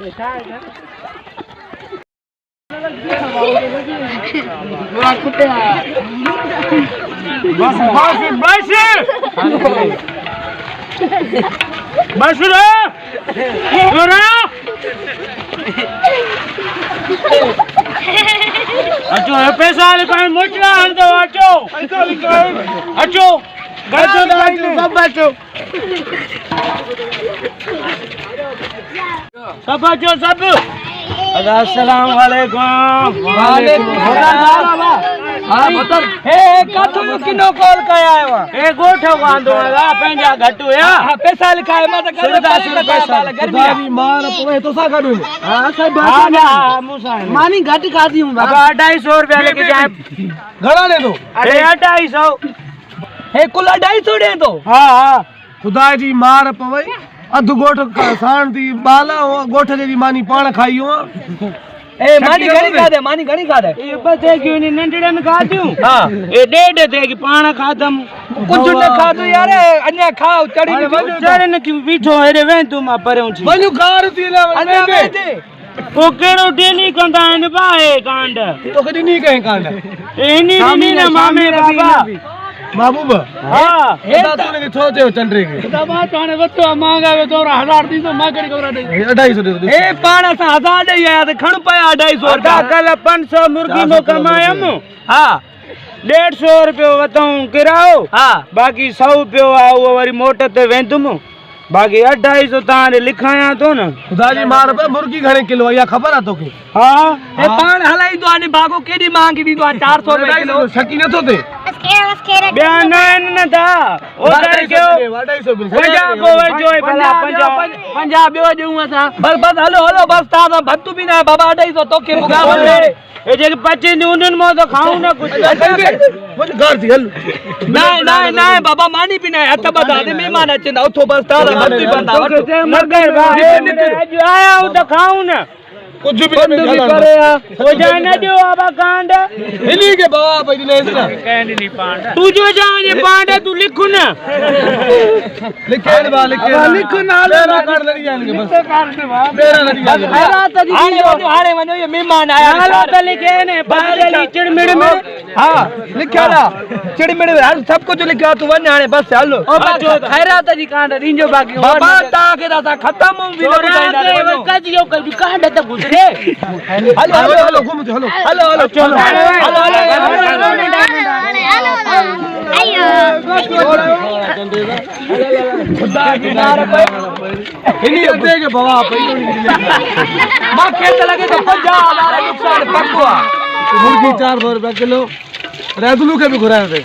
अचो पैसा लिखाए मोचला अंदर अचो अचो सब अचो सब अचो सब अस्सलाम वालेकुम वालेकुम सलाम हां बतर हे काथो किनो कॉल कया आयो हे गोठो वांदो ला पंजा घटू या पैसा लिखाए मत कर पैसा गर्मी मार पवे तो सा करू हां साहब हां मुसा मानी घट खादी हूं बाबा 250 रुपया लेके जाए घड़ा ले दो अरे 250 हे कुल 250 दे दो हां हां खुदा जी मार पवे अध गोठ साण थी बाला गोठ जी मानी पाण खाई हो ए मानी घणी खा दे ये बथे क्यों नहीं नंडड़न खा दूं हां ए डेढ़ थे कि पाण खादम कुछ न खा दो यार अन्या खाओ चढ़ी चढ़न की बीठो हेरे वे तू मा परऊ छी वनु कार थी ले अन्या वे दे ओ केड़ो डेली कंदा न बाए कांड तो कदी नहीं कहे कांड एनी नहीं ना मामे बाबा महबूब हां एदा तूने सोचे चंद्रे के दबा ताने वतो मांगा वे तोरा 1000 दी तो माकड़ी कोरा दे 250 दे ए पाण सा 1000 दे या त खण पया 250 रुपया कल 500 मुर्गी मो कमायम हां 150 रुपया वतऊ किराओ हां बाकी 100 रुपया वो वरी मोट ते वेंदुम बाकी 250 ताने लिखाया तो न खुदा जी मार पे मुर्गी घणे किलो या खबर है तोके हां ए पाण हलाई तो आने भागो केडी मांगी दी तो 400 रुपया किलो शकी न तो दे बयान न था ओदर क्यों 250 पंजाब को जोई भला पंजाब बियो देऊ असा बस हलो बस ता भत्तू भी ना बाबा 250 तोके मुगा ए जे 25 नुन मो तो खाऊं ना कुछ मुझे घर थी हल ना बाबा मानी भी ना हथ बता दे मेहमान अचंदा उठो बस ता भत्तू बंदा मगर आया हूं तो खाऊं ना कुछ भी नहीं करे हो जाए ना दियो बाबा कांड हिली के बाबा भाई ने इसना कहंड नहीं पांड तू जो जाने पांड तू लिखो ना लिखे ना मेरा कर लड़ी जाएंगे बस मेरा लड़ी जाएंगे मेरा तो हारे मनो ये मेहमान आया हां तो लिखे ने बादली चिड़मिड़ में हां लिखा ना चिड़मिड़ में सब कुछ लिखा तू वन हाने बस हलो खैरात जी कांड रिंजो बाकी बाबा ता के दाता खत्म भी न बुझाइंदा कजियो कजू कांड त गुजरे हेलो घूम चलो हेलो चलो आयो खुदा की नार पे हिली दे के बाबा पहिलो मां खेत लगे तो 50,000 नुकसान पक्का मुर्गी 400 रुपया किलो रेदलू के भी घुराए थे